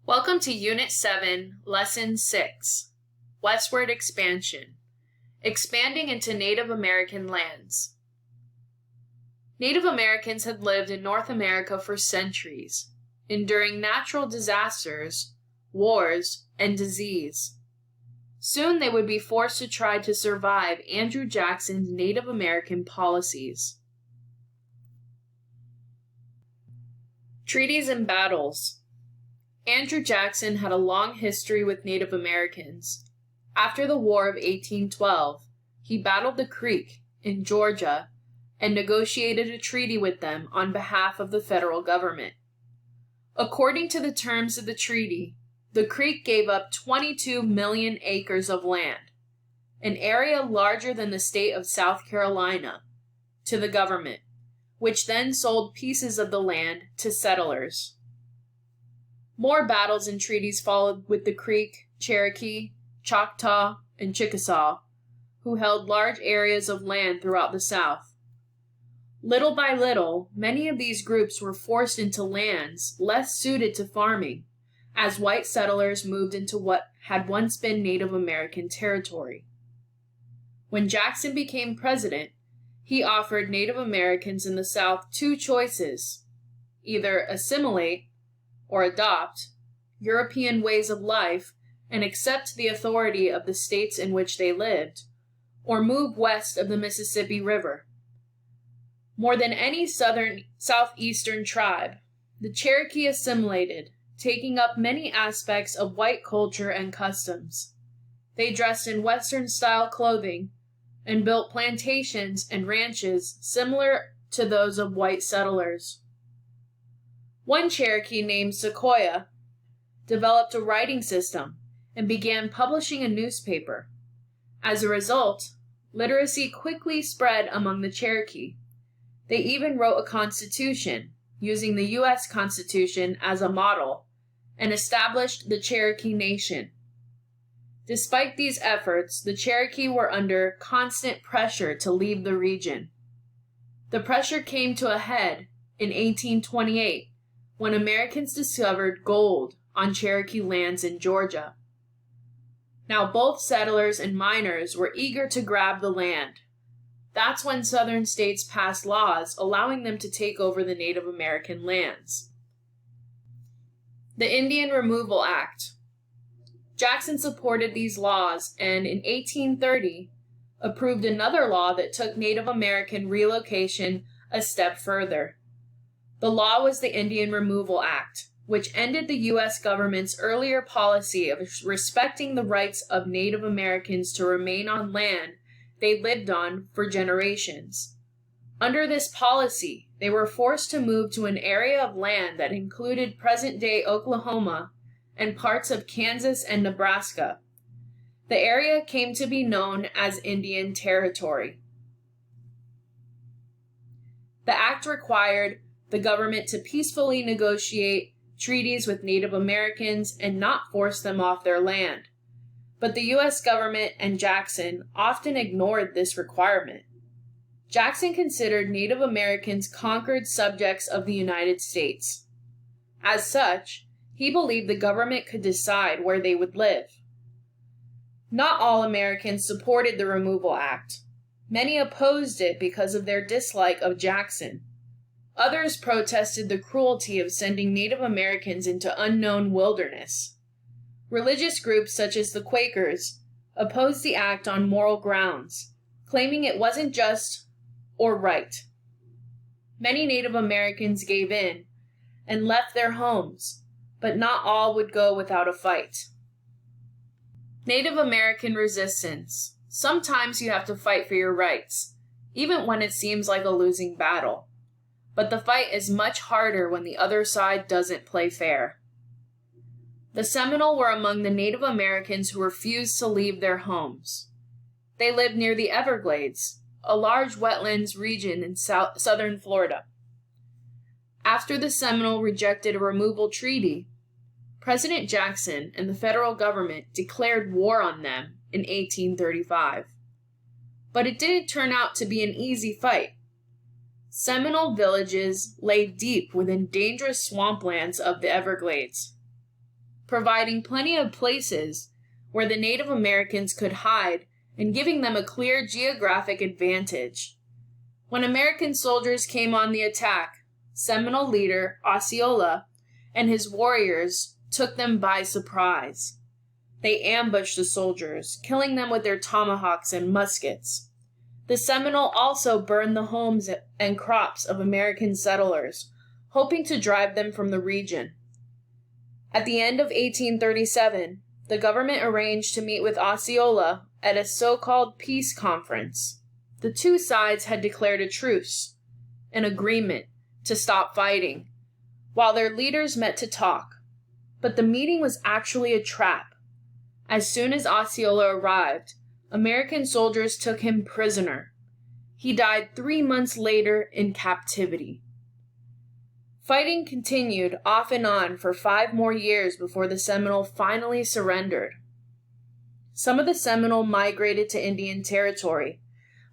Welcome to Unit 7, Lesson 6, Westward Expansion, Expanding into Native American Lands. Native Americans had lived in North America for centuries, enduring natural disasters, wars, and disease. Soon they would be forced to try to survive Andrew Jackson's Native American policies. Treaties and Battles. Andrew Jackson had a long history with Native Americans. After the War of 1812, he battled the Creek in Georgia and negotiated a treaty with them on behalf of the federal government. According to the terms of the treaty, the Creek gave up 22 million acres of land, an area larger than the state of South Carolina, to the government, which then sold pieces of the land to settlers. More battles and treaties followed with the Creek, Cherokee, Choctaw, and Chickasaw, who held large areas of land throughout the South. Little by little, many of these groups were forced into lands less suited to farming, as white settlers moved into what had once been Native American territory. When Jackson became president, he offered Native Americans in the South two choices: either assimilate or adopt European ways of life and accept the authority of the states in which they lived, or move west of the Mississippi River. More than any southeastern tribe, the Cherokee assimilated, taking up many aspects of white culture and customs. They dressed in Western-style clothing and built plantations and ranches similar to those of white settlers. One Cherokee named Sequoyah developed a writing system and began publishing a newspaper. As a result, literacy quickly spread among the Cherokee. They even wrote a constitution, using the U.S. Constitution as a model, and established the Cherokee Nation. Despite these efforts, the Cherokee were under constant pressure to leave the region. The pressure came to a head in 1828, when Americans discovered gold on Cherokee lands in Georgia. Now both settlers and miners were eager to grab the land. That's when southern states passed laws allowing them to take over the Native American lands. The Indian Removal Act. Jackson supported these laws and in 1830 approved another law that took Native American relocation a step further. The law was the Indian Removal Act, which ended the U.S. government's earlier policy of respecting the rights of Native Americans to remain on land they lived on for generations. Under this policy, they were forced to move to an area of land that included present-day Oklahoma and parts of Kansas and Nebraska. The area came to be known as Indian Territory. The act required the government to peacefully negotiate treaties with Native Americans and not force them off their land. But the U.S. government and Jackson often ignored this requirement. Jackson considered Native Americans conquered subjects of the United States. As such, he believed the government could decide where they would live. Not all Americans supported the Removal Act. Many opposed it because of their dislike of Jackson. Others protested the cruelty of sending Native Americans into unknown wilderness. Religious groups such as the Quakers opposed the act on moral grounds, claiming it wasn't just or right. Many Native Americans gave in and left their homes, but not all would go without a fight. Native American resistance. Sometimes you have to fight for your rights, even when it seems like a losing battle. But the fight is much harder when the other side doesn't play fair. The Seminole were among the Native Americans who refused to leave their homes. They lived near the Everglades, a large wetlands region in southern Florida. After the Seminole rejected a removal treaty, President Jackson and the federal government declared war on them in 1835. But it didn't turn out to be an easy fight. Seminole villages lay deep within dangerous swamplands of the Everglades. providing plenty of places where the Native Americans could hide and giving them a clear geographic advantage. When American soldiers came on the attack, Seminole leader Osceola and his warriors took them by surprise. They ambushed the soldiers, killing them with their tomahawks and muskets. The Seminole also burned the homes and crops of American settlers, hoping to drive them from the region. At the end of 1837, the government arranged to meet with Osceola at a so-called peace conference. The two sides had declared a truce, an agreement to stop fighting, while their leaders met to talk. But the meeting was actually a trap. As soon as Osceola arrived, American soldiers took him prisoner. He died 3 months later in captivity. Fighting continued off and on for 5 more years before the Seminole finally surrendered. Some of the Seminole migrated to Indian Territory,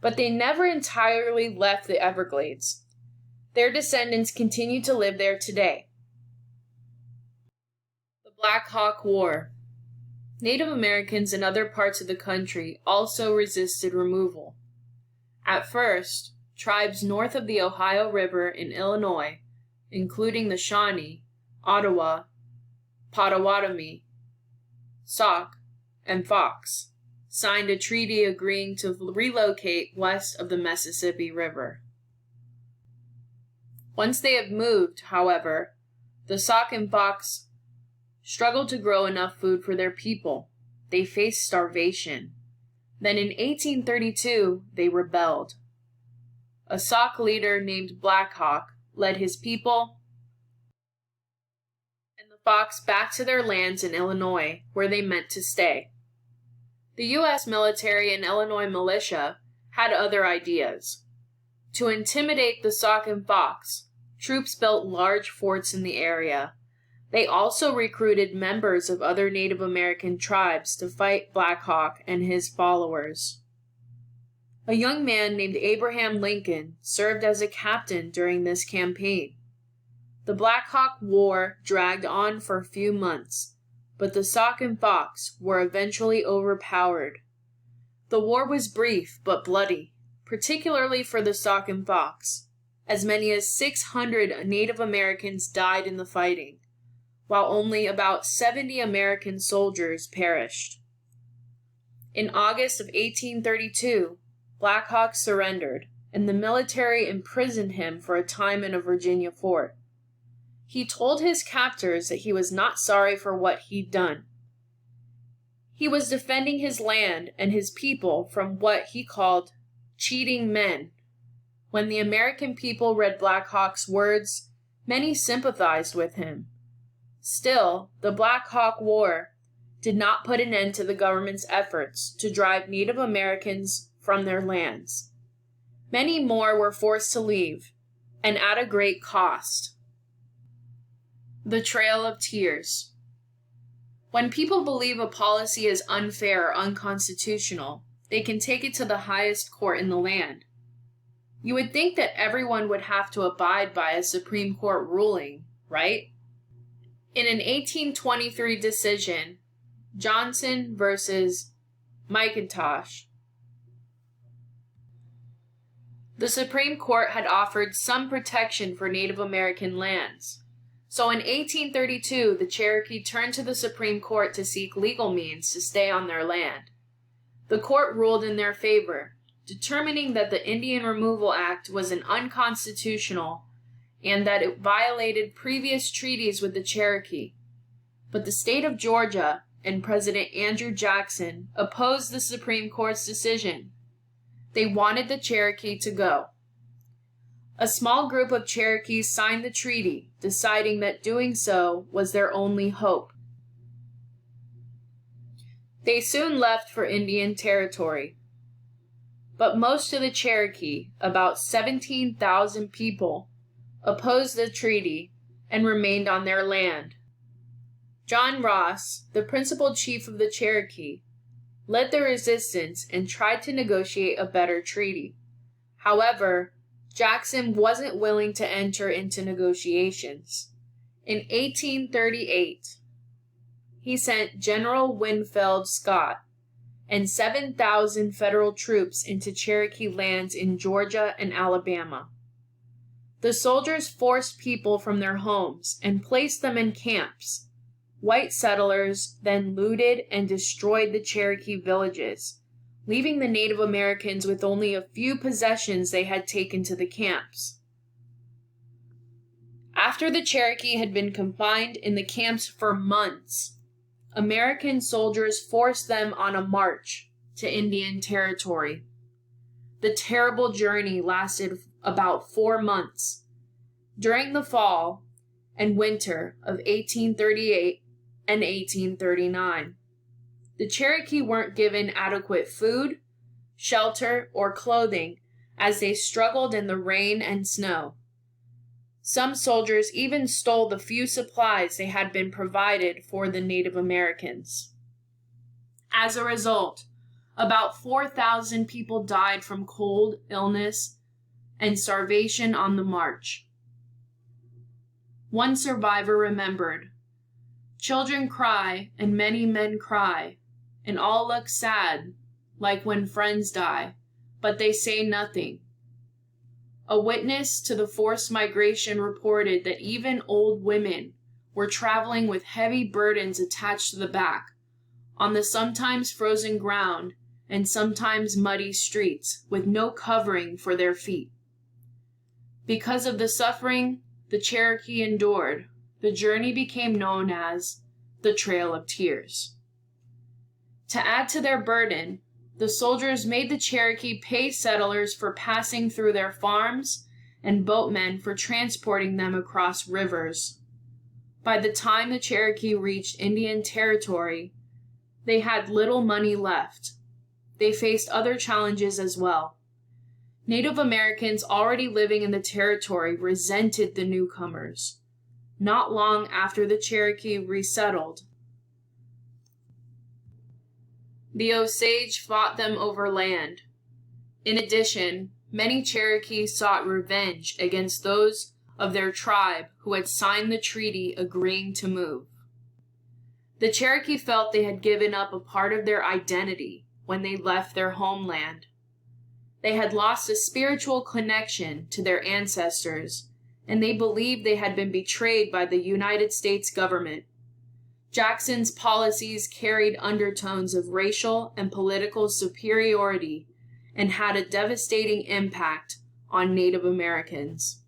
but they never entirely left the Everglades. Their descendants continue to live there today. The Black Hawk War. Native Americans in other parts of the country also resisted removal. At first, tribes north of the Ohio River in Illinois, including the Shawnee, Ottawa, Potawatomi, Sauk, and Fox, signed a treaty agreeing to relocate west of the Mississippi River. Once they had moved, however, the Sauk and Fox struggled to grow enough food for their people. They faced starvation. Then in 1832, they rebelled. A Sauk leader named Black Hawk led his people and the Fox back to their lands in Illinois, where they meant to stay. The U.S. military and Illinois militia had other ideas. To intimidate the Sauk and Fox, troops built large forts in the area. They also recruited members of other Native American tribes to fight Black Hawk and his followers. A young man named Abraham Lincoln served as a captain during this campaign. The Black Hawk War dragged on for a few months, but the Sauk and Fox were eventually overpowered. The war was brief but bloody, particularly for the Sauk and Fox. As many as 600 Native Americans died in the fighting, while only about 70 American soldiers perished. In August of 1832, Black Hawk surrendered, and the military imprisoned him for a time in a Virginia fort. He told his captors that he was not sorry for what he'd done. He was defending his land and his people from what he called cheating men. When the American people read Black Hawk's words, many sympathized with him. Still, the Black Hawk War did not put an end to the government's efforts to drive Native Americans from their lands. Many more were forced to leave, and at a great cost. The Trail of Tears. When people believe a policy is unfair or unconstitutional, they can take it to the highest court in the land. You would think that everyone would have to abide by a Supreme Court ruling, right? In an 1823 decision, Johnson versus McIntosh, the Supreme Court had offered some protection for Native American lands. So in 1832, the Cherokee turned to the Supreme Court to seek legal means to stay on their land. The court ruled in their favor, determining that the Indian Removal Act was unconstitutional and that it violated previous treaties with the Cherokee. But the state of Georgia and President Andrew Jackson opposed the Supreme Court's decision. They wanted the Cherokee to go. A small group of Cherokees signed the treaty, deciding that doing so was their only hope. They soon left for Indian Territory. But most of the Cherokee, about 17,000 people, opposed the treaty and remained on their land. John Ross, the principal chief of the Cherokee, led the resistance and tried to negotiate a better treaty. However, Jackson wasn't willing to enter into negotiations. In 1838, he sent General Winfield Scott and 7,000 federal troops into Cherokee lands in Georgia and Alabama. The soldiers forced people from their homes and placed them in camps. White settlers then looted and destroyed the Cherokee villages, leaving the Native Americans with only a few possessions they had taken to the camps. After the Cherokee had been confined in the camps for months, American soldiers forced them on a march to Indian Territory. The terrible journey lasted about 4 months. During the fall and winter of 1838 and 1839, the Cherokee weren't given adequate food, shelter, or clothing as they struggled in the rain and snow. Some soldiers even stole the few supplies they had been provided for the Native Americans. As a result, about 4,000 people died from cold, illness, and starvation on the march. One survivor remembered, "Children cry, and many men cry, and all look sad, like when friends die, but they say nothing." A witness to the forced migration reported that even old women were traveling with heavy burdens attached to the back, on the sometimes frozen ground and sometimes muddy streets, with no covering for their feet. Because of the suffering the Cherokee endured, the journey became known as the Trail of Tears. To add to their burden, the soldiers made the Cherokee pay settlers for passing through their farms and boatmen for transporting them across rivers. By the time the Cherokee reached Indian Territory, they had little money left. They faced other challenges as well. Native Americans already living in the territory resented the newcomers. Not long after the Cherokee resettled, the Osage fought them over land. In addition, many Cherokee sought revenge against those of their tribe who had signed the treaty agreeing to move. The Cherokee felt they had given up a part of their identity when they left their homeland. They had lost a spiritual connection to their ancestors, and they believed they had been betrayed by the United States government. Jackson's policies carried undertones of racial and political superiority and had a devastating impact on Native Americans.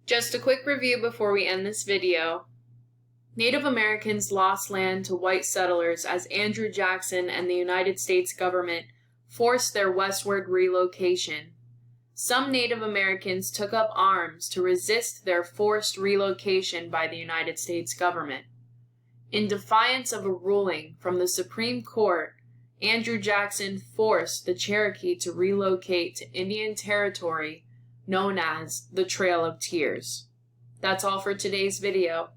Just a quick review before we end this video. Native Americans lost land to white settlers as Andrew Jackson and the United States government forced their westward relocation. Some Native Americans took up arms to resist their forced relocation by the United States government. In defiance of a ruling from the Supreme Court, Andrew Jackson forced the Cherokee to relocate to Indian Territory known as the Trail of Tears. That's all for today's video.